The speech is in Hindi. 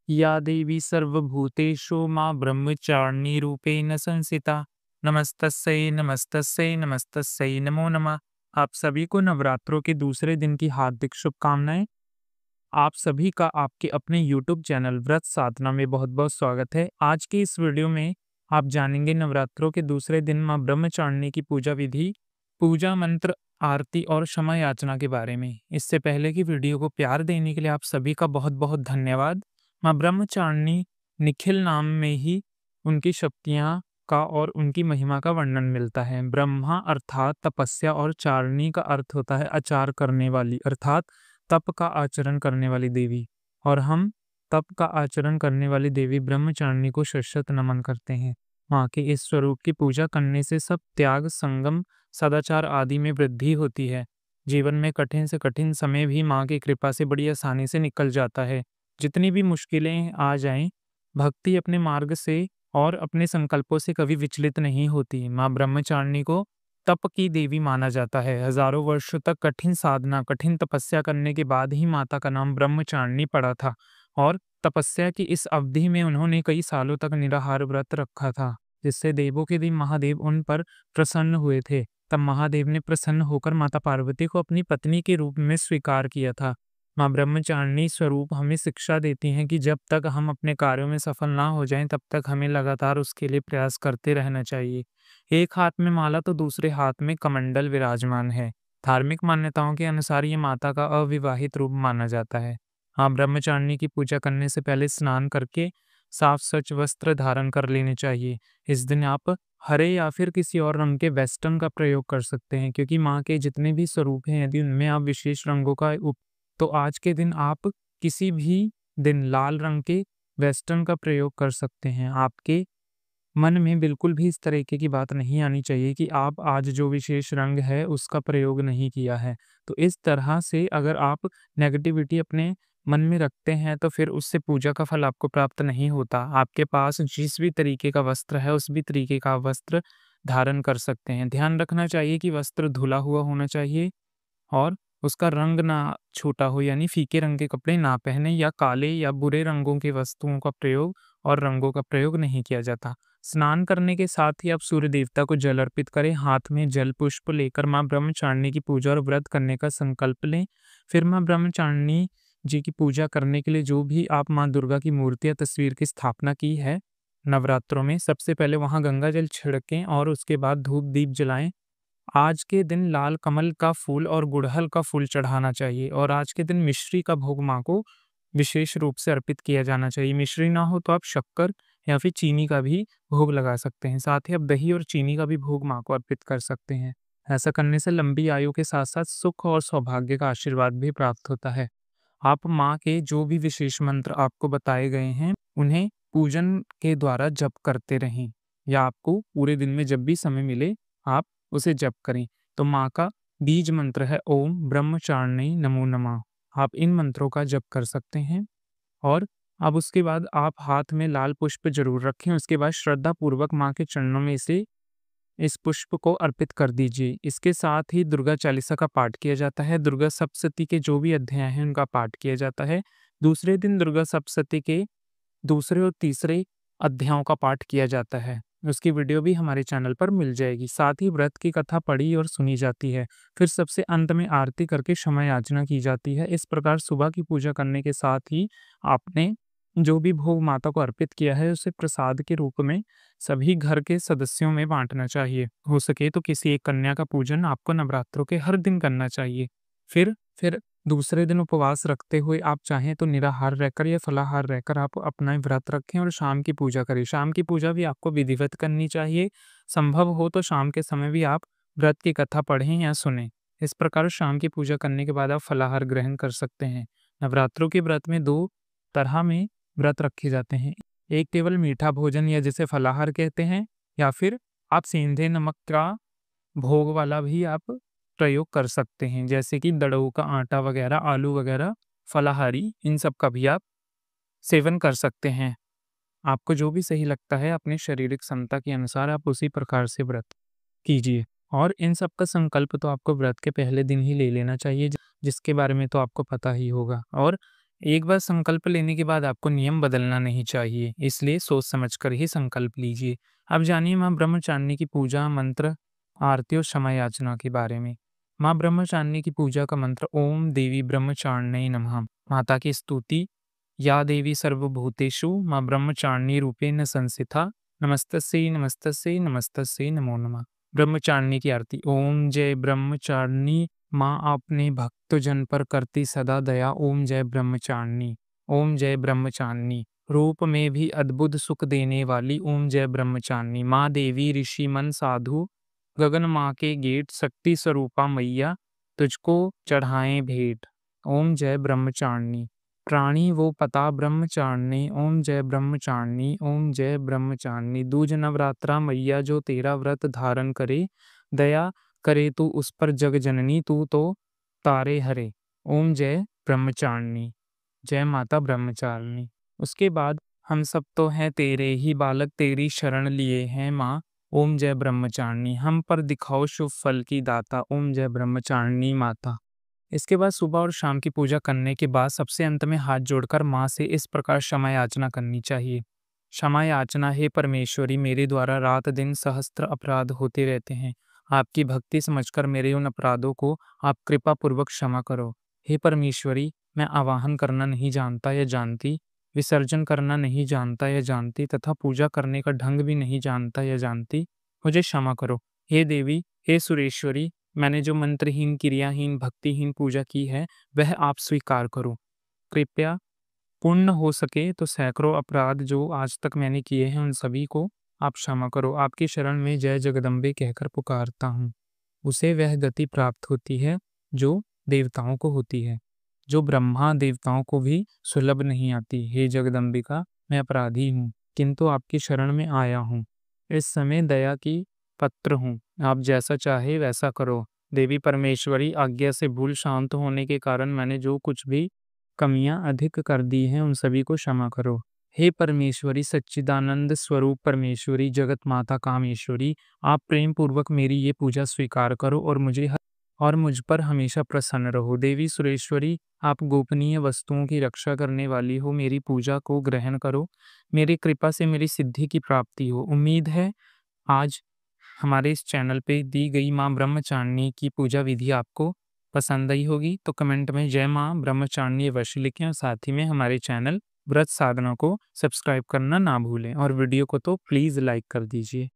या देवी सर्वभूतेषु मां ब्रह्मचारिणी रूपेण संस्थिता। नमस्तस्यै नमस्तस्यै नमस्तस्यै नमो नमः। आप सभी को नवरात्रों के दूसरे दिन की हार्दिक शुभकामनाएं। आप सभी का आपके अपने YouTube चैनल व्रत साधना में बहुत बहुत स्वागत है। आज की इस वीडियो में आप जानेंगे नवरात्रों के दूसरे दिन मां ब्रह्मचारिणी की पूजा विधि, पूजा मंत्र, आरती और क्षमा याचना के बारे में। इससे पहले की वीडियो को प्यार देने के लिए आप सभी का बहुत बहुत धन्यवाद। मां ब्रह्मचारिणी निखिल नाम में ही उनकी शक्तियां का और उनकी महिमा का वर्णन मिलता है। ब्रह्मा अर्थात तपस्या और चारिणी का अर्थ होता है आचार करने वाली, अर्थात तप का आचरण करने वाली देवी। और हम तप का आचरण करने वाली देवी ब्रह्मचारिणी को शत नमन करते हैं। माँ के इस स्वरूप की पूजा करने से सब त्याग, संगम, सदाचार आदि में वृद्धि होती है। जीवन में कठिन से कठिन समय भी माँ की कृपा से बड़ी आसानी से निकल जाता है। जितनी भी मुश्किलें आ जाएं, भक्ति अपने मार्ग से और अपने संकल्पों से कभी विचलित नहीं होती। माँ ब्रह्मचारिणी को तप की देवी माना जाता है। हजारों वर्षों तक कठिन साधना, कठिन तपस्या करने के बाद ही माता का नाम ब्रह्मचारिणी पड़ा था। और तपस्या की इस अवधि में उन्होंने कई सालों तक निराहार व्रत रखा था, जिससे देवों के देव महादेव उन पर प्रसन्न हुए थे। तब महादेव ने प्रसन्न होकर माता पार्वती को अपनी पत्नी के रूप में स्वीकार किया था। माँ ब्रह्मचारिणी स्वरूप हमें शिक्षा देती हैं कि जब तक हम अपने कार्यों में सफल ना हो जाएं, तब तक हमें लगातार उसके लिए प्रयास करते रहना चाहिए। एक हाथ में माला तो दूसरे हाथ में कमंडल विराजमान है। धार्मिक मान्यताओं के अनुसार ये माता का अविवाहित रूप माना जाता है। हाँ, ब्रह्मचारिणी की पूजा करने से पहले स्नान करके साफ स्वच्छ वस्त्र धारण कर लेने चाहिए। इस दिन आप हरे या फिर किसी और रंग के वेस्टर्न का प्रयोग कर सकते हैं, क्योंकि माँ के जितने भी स्वरूप हैं, यदि उनमें आप विशेष रंगों का तो आज के दिन आप किसी भी दिन लाल रंग के वेस्टर्न का प्रयोग कर सकते हैं। आपके मन में बिल्कुल भी इस तरीके की बात नहीं आनी चाहिए कि आप आज जो विशेष रंग है उसका प्रयोग नहीं किया है। तो इस तरह से अगर आप नेगेटिविटी अपने मन में रखते हैं, तो फिर उससे पूजा का फल आपको प्राप्त नहीं होता। आपके पास जिस भी तरीके का वस्त्र है, उस भी तरीके का वस्त्र धारण कर सकते हैं। ध्यान रखना चाहिए कि वस्त्र धुला हुआ होना चाहिए और उसका रंग ना छोटा हो, यानी फीके रंग के कपड़े ना पहने या काले या बुरे रंगों की वस्तुओं का प्रयोग और रंगों का प्रयोग नहीं किया जाता। स्नान करने के साथ ही आप सूर्य देवता को जल अर्पित करें। हाथ में जल पुष्प लेकर माँ ब्रह्मचारिणी की पूजा और व्रत करने का संकल्प लें। फिर माँ ब्रह्मचारिणी जी की पूजा करने के लिए जो भी आप माँ दुर्गा की मूर्ति या तस्वीर की स्थापना की है नवरात्रों में, सबसे पहले वहां गंगा जल छिड़कें और उसके बाद धूप दीप जलाएं। आज के दिन लाल कमल का फूल और गुड़हल का फूल चढ़ाना चाहिए और आज के दिन मिश्री का भोग माँ को विशेष रूप से अर्पित किया जाना चाहिए। मिश्री ना हो तो आप शक्कर या फिर चीनी का भी भोग लगा सकते हैं। साथ ही आप दही और चीनी का भी भोग माँ को अर्पित कर सकते हैं। ऐसा करने से लंबी आयु के साथ साथ सुख और सौभाग्य का आशीर्वाद भी प्राप्त होता है। आप माँ के जो भी विशेष मंत्र आपको बताए गए हैं, उन्हें पूजन के द्वारा जप करते रहें, या आपको पूरे दिन में जब भी समय मिले आप उसे जप करें। तो माँ का बीज मंत्र है ओम ब्रह्मचारिणी नमो नमः। आप इन मंत्रों का जप कर सकते हैं। और अब उसके बाद आप हाथ में लाल पुष्प जरूर रखें। उसके बाद श्रद्धा पूर्वक माँ के चरणों में इस पुष्प को अर्पित कर दीजिए। इसके साथ ही दुर्गा चालीसा का पाठ किया जाता है। दुर्गा सप्तशती के जो भी अध्याय हैं उनका पाठ किया जाता है। दूसरे दिन दुर्गा सप्तशती के दूसरे और तीसरे अध्यायों का पाठ किया जाता है। उसकी वीडियो भी हमारे चैनल पर मिल जाएगी। साथ ही व्रत की कथा पढ़ी और सुनी जाती है। फिर सबसे अंत में आरती करके क्षमा याचना की जाती है। इस प्रकार सुबह की पूजा करने के साथ ही आपने जो भी भोग माता को अर्पित किया है उसे प्रसाद के रूप में सभी घर के सदस्यों में बांटना चाहिए। हो सके तो किसी एक कन्या का पूजन आपको नवरात्रों के हर दिन करना चाहिए। फिर दूसरे दिन उपवास रखते हुए आप चाहें तो निराहार रहकर या फलाहार रहकर आप अपना व्रत रखें और शाम की पूजा करें। शाम की पूजा भी आपको विधिवत करनी चाहिए। संभव हो तो शाम के समय भी आप व्रत की कथा पढ़ें या सुनें। इस प्रकार शाम की पूजा करने के बाद आप फलाहार ग्रहण कर सकते हैं। नवरात्रों के व्रत में दो तरह में व्रत रखे जाते हैं। एक केवल मीठा भोजन या जिसे फलाहार कहते हैं, या फिर आप सेंधे नमक का भोग वाला भी आप प्रयोग कर सकते हैं, जैसे कि दड़ों का आटा वगैरह, आलू वगैरह, फलाहारी, इन सब का भी आप सेवन कर सकते हैं। आपको जो भी सही लगता है अपने शारीरिक क्षमता के अनुसार आप उसी प्रकार से व्रत कीजिए। और इन सब का संकल्प तो आपको व्रत के पहले दिन ही ले लेना चाहिए, जिसके बारे में तो आपको पता ही होगा। और एक बार संकल्प लेने के बाद आपको नियम बदलना नहीं चाहिए, इसलिए सोच समझकर ही संकल्प लीजिए। अब जानिए माँ ब्रह्मचारिणी की पूजा, मंत्र, आरती और क्षमा याचना के बारे में। माँ ब्रह्मचारिणी की पूजा का मंत्र ओम देवी ब्रह्मचारिण्यै नमः। माता की स्तुति या देवी सर्वभूतेषु माँ ब्रह्मचारिणी रूपेण संस्थिता नमस्तस्यै नमस्तस्यै नमस्तस्यै नमो नमः। ब्रह्मचारिणी की आरती ओम जय ब्रह्मचारिणी माँ आपने भक्तजन पर करती सदा दया। ओम जय ब्रह्मचारिणी। ओम जय ब्रह्मचारिणी रूप में भी अद्भुत सुख देने वाली। ओम जय ब्रह्मचारिणी माँ देवी ऋषि मन साधु गगन माँ के गेट शक्ति स्वरूपा मैया तुझको चढ़ाएं भेंट। ओम जय ब्रह्मचारिणी प्राणी वो पता ब्रह्मचारिणी। ओम जय ब्रह्मचारिणी। ओम जय ब्रह्मचारिणी दूज नवरात्रा मैया जो तेरा व्रत धारण करे, दया करे तू उस पर जग जननी तू तो तारे हरे। ओम जय ब्रह्मचारिणी। जय माता ब्रह्मचारिणी। उसके बाद हम सब तो हैं तेरे ही बालक, तेरी शरण लिए हैं माँ। ओम जय ब्रह्मचारिणी हम पर दिखाओ शुभ फल की दाता। ओम जय ब्रह्मचारिणी माता। इसके बाद सुबह और शाम की पूजा करने के बाद सबसे अंत में हाथ जोड़कर माँ से इस प्रकार क्षमा याचना करनी चाहिए। क्षमा याचना हे परमेश्वरी, मेरे द्वारा रात दिन सहस्त्र अपराध होते रहते हैं। आपकी भक्ति समझकर मेरे उन अपराधों को आप कृपा पूर्वक क्षमा करो। हे परमेश्वरी, मैं आवाहन करना नहीं जानता या जानती, विसर्जन करना नहीं जानता या जानती तथा पूजा करने का ढंग भी नहीं जानता या जानती, मुझे क्षमा करो। हे देवी, हे सुरेश्वरी, मैंने जो मंत्रहीन, क्रियाहीन, भक्तिहीन पूजा की है वह आप स्वीकार करो। कृपया पुण्य हो सके तो सैकड़ों अपराध जो आज तक मैंने किए हैं उन सभी को आप क्षमा करो। आपकी शरण में जय जगदम्बे कहकर पुकारता हूँ। उसे वह गति प्राप्त होती है जो देवताओं को होती है, जो ब्रह्मा देवताओं को भी सुलभ नहीं आती। हे जगदम्बिका, मैं अपराधी हूँ, किंतु आपकी शरण में आया हूँ। इस समय दया की पत्र हूँ, आप जैसा चाहे वैसा करो। देवी परमेश्वरी, आज्ञा से भूल शांत होने के कारण मैंने जो कुछ भी कमियां अधिक कर दी हैं उन सभी को क्षमा करो। हे परमेश्वरी, सच्चिदानंद स्वरूप परमेश्वरी, जगत माता कामेश्वरी, आप प्रेम पूर्वक मेरी ये पूजा स्वीकार करो और मुझ पर हमेशा प्रसन्न रहो। देवी सुरेश्वरी, आप गोपनीय वस्तुओं की रक्षा करने वाली हो, मेरी पूजा को ग्रहण करो। मेरी कृपा से मेरी सिद्धि की प्राप्ति हो। उम्मीद है आज हमारे इस चैनल पे दी गई माँ ब्रह्मचारिणी की पूजा विधि आपको पसंद आई होगी, तो कमेंट में जय माँ ब्रह्मचारिणी अवश्य लिखें और साथ ही में हमारे चैनल व्रत साधना को सब्सक्राइब करना ना भूलें और वीडियो को तो प्लीज़ लाइक कर दीजिए।